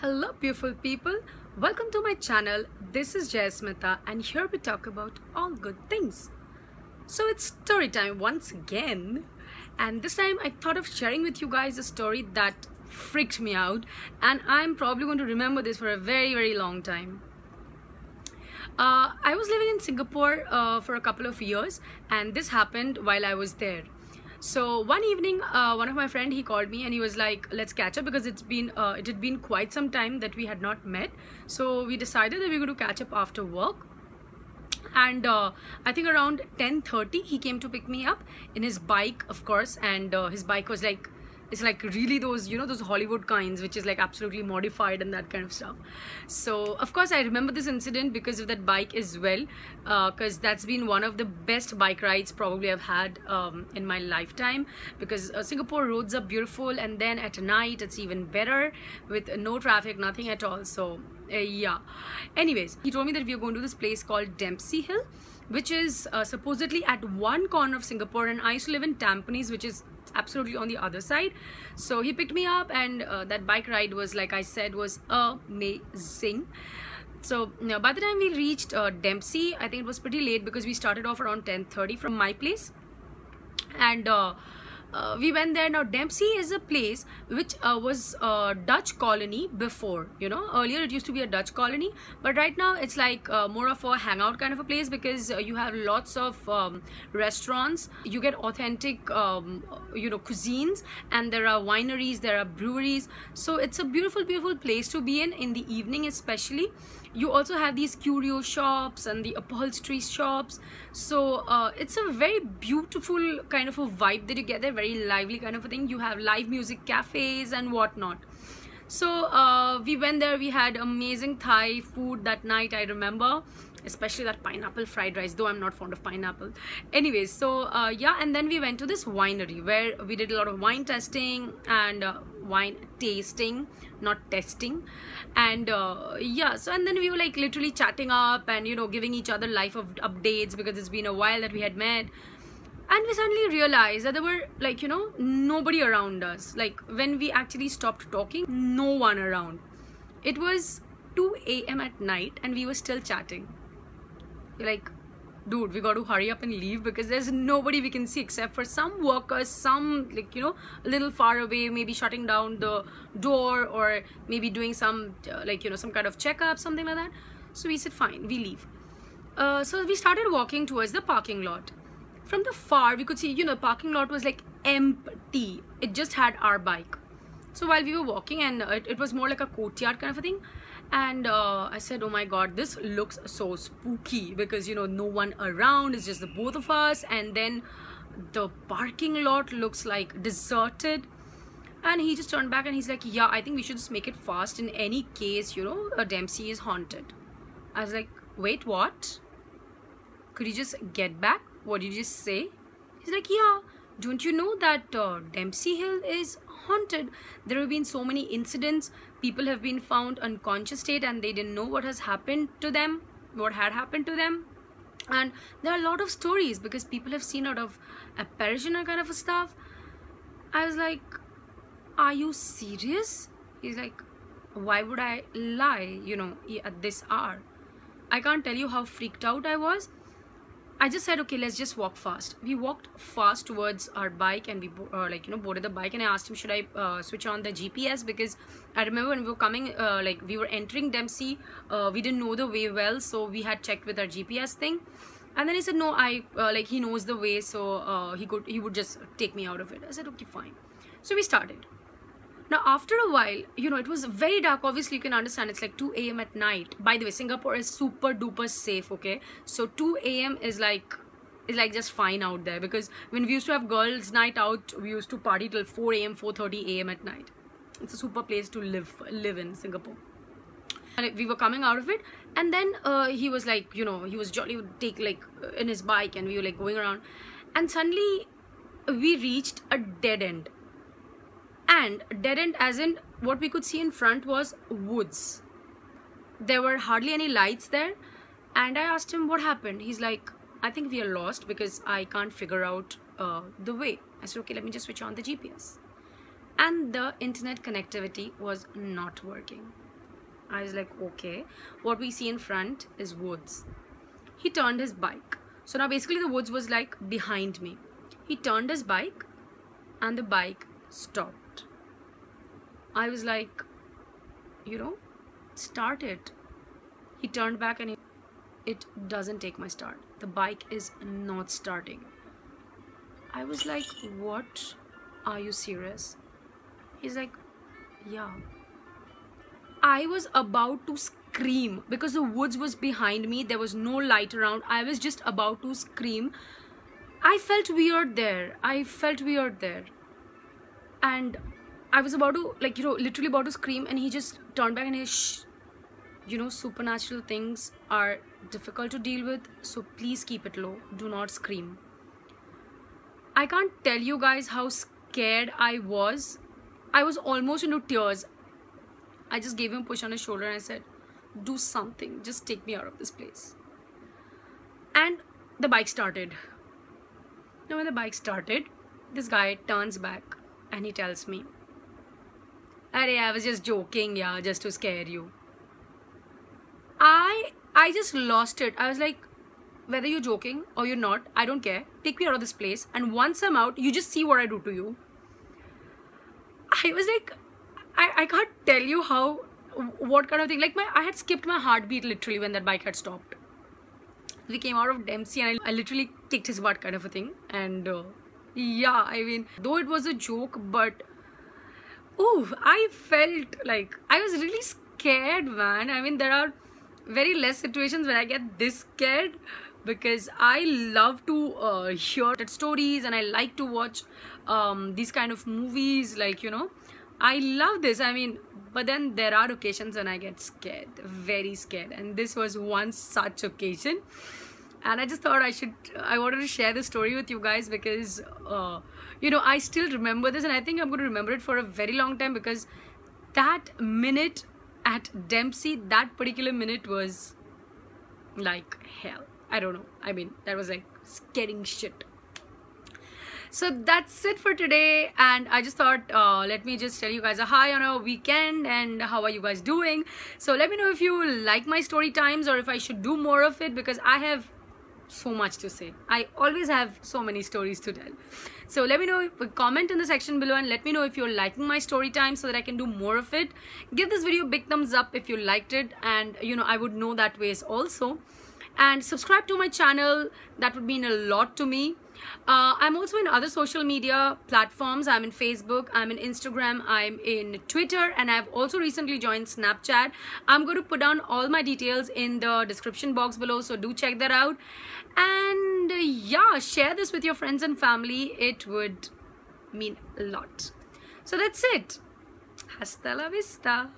Hello beautiful people, welcome to my channel. This is Jasmita and here we talk about all good things. So it's story time once again, and this time I thought of sharing with you guys a story that freaked me out, and I'm probably going to remember this for a very long time. I was living in Singapore for a couple of years, and this happened while I was there. So one evening, one of my friend, he called me and he was like, let's catch up, because it had been quite some time that we had not met. So we decided that we were going to catch up after work. And I think around 10:30 he came to pick me up in his bike, of course, and his bike was like, it's like really those, you know, those Hollywood kinds, which is like absolutely modified and that kind of stuff. So of course I remember this incident because of that bike as well, because that's been one of the best bike rides probably I've had in my lifetime, because Singapore roads are beautiful, and then at night it's even better with no traffic, nothing at all. So yeah, anyways, he told me that we are going to this place called Dempsey Hill, which is supposedly at one corner of Singapore, and I used to live in Tampines, which is absolutely on the other side. So he picked me up, and that bike ride was, like I said, was amazing. So by the time we reached Dempsey, I think it was pretty late because we started off around 10:30 from my place, and we went there. Now Dempsey is a place which was a Dutch colony before, you know. Earlier it used to be a Dutch colony, but right now it's like more of a hangout kind of a place, because you have lots of restaurants, you get authentic you know, cuisines, and there are wineries, there are breweries. So it's a beautiful place to be in the evening especially. You also have these curio shops and the upholstery shops. So it's a very beautiful kind of a vibe that you get there, very lively kind of a thing. You have live music cafes and whatnot. So we went there, we had amazing Thai food that night, I remember, especially that pineapple fried rice, though I'm not fond of pineapple. Anyways, so yeah, and then we went to this winery where we did a lot of wine testing and wine tasting, not testing. And yeah, so and then we were like literally chatting up and, you know, giving each other life of updates, because it's been a while that we had met. And we suddenly realized that there were, like, you know, nobody around us. Like when we actually stopped talking, no one around. It was 2 a.m. at night and we were still chatting. We're like, dude, we got to hurry up and leave, because there's nobody we can see except for some workers, some, like, you know, a little far away, maybe shutting down the door, or maybe doing some like, you know, some kind of checkup, something like that. So we said fine, we leave. So we started walking towards the parking lot. From the far we could see, you know, parking lot was like empty. It just had our bike. So while we were walking, and it was more like a courtyard kind of a thing, and I said, oh my god, this looks so spooky, because, you know, no one around, it's just the both of us, and then the parking lot looks like deserted. And he just turned back and he's like, yeah, I think we should just make it fast in any case, you know, Dempsey is haunted. I was like, wait, what? Could you just get back? What did you just say? He's like, yeah, don't you know that Dempsey Hill is haunted? There have been so many incidents. People have been found unconscious state and they didn't know what has happened to them, what had happened to them. And there are a lot of stories, because people have seen a lot of apparition and kind of stuff. I was like, are you serious? He's like, why would I lie, you know, at this hour? I can't tell you how freaked out I was. I just said, okay, let's just walk fast. We walked fast towards our bike, and we like, you know, boarded the bike, and I asked him, should I switch on the GPS, because I remember when we were coming, like we were entering Dempsey, we didn't know the way well, so we had checked with our GPS thing. And then he said, no, like he knows the way, so he would just take me out of it. I said, okay, fine. So we started. Now after a while, you know, it was very dark. Obviously you can understand, it's like 2 a.m. at night. By the way, Singapore is super duper safe, okay? So 2 a.m. is like just fine out there, because when we used to have girls night out, we used to party till 4 a.m. 4:30 a.m. at night. It's a super place to live in Singapore. And we were coming out of it, and then he was like, you know, he was jolly, would take like in his bike, and we were like going around, and suddenly we reached a dead end. And dead end as in, what we could see in front was woods. There were hardly any lights there. And I asked him what happened. He's like, I think we are lost, because I can't figure out the way. I said, okay, let me just switch on the GPS. And the internet connectivity was not working. I was like, okay. What we see in front is woods. He turned his bike. So now basically the woods was like behind me. He turned his bike and the bike stopped. I was like, you know, start it. He turned back and it doesn't take my start. The bike is not starting. I was like, what? Are you serious? He's like, yeah. I was about to scream because the woods was behind me. There was no light around. I was just about to scream. I felt weird there. And I was about to, like, you know, literally about to scream, and he just turned back and he, shh. You know, supernatural things are difficult to deal with, so please keep it low. Do not scream. I can't tell you guys how scared I was. I was almost into tears. I just gave him a push on his shoulder and I said, do something. Just take me out of this place. And the bike started. Now when the bike started, this guy turns back and he tells me, "Arey, I was just joking, yeah, just to scare you." I just lost it. I was like, whether you're joking or you're not, I don't care. Take me out of this place. And once I'm out, you just see what I do to you. I was like, I can't tell you how, what kind of thing. Like I had skipped my heartbeat literally when that bike had stopped. We came out of Dempsey and I literally kicked his butt kind of a thing. And yeah, I mean, though it was a joke, but oh, I felt like I was really scared, man. I mean, there are very less situations when I get this scared, because I love to hear stories and I like to watch these kind of movies, like, you know, I love this. I mean, but then there are occasions when I get scared, very scared, and this was one such occasion. And I just thought I wanted to share this story with you guys because you know, I still remember this, and I think I'm going to remember it for a very long time, because that minute at Dempsey, that particular minute was like hell. I don't know. I mean, that was like scaring shit. So that's it for today, and I just thought let me just tell you guys a hi on a weekend and how are you guys doing. So let me know if you like my story times or if I should do more of it, because I have so much to say. I always have so many stories to tell. So let me know, comment in the section below and let me know if you're liking my story time so that I can do more of it. Give this video a big thumbs up if you liked it, and you know, I would know that ways also. And subscribe to my channel, that would mean a lot to me. I'm also in other social media platforms. I'm in Facebook, I'm in Instagram, I'm in Twitter, and I've also recently joined Snapchat. I'm going to put down all my details in the description box below, so do check that out. And yeah, share this with your friends and family. It would mean a lot. So that's it. Hasta la vista.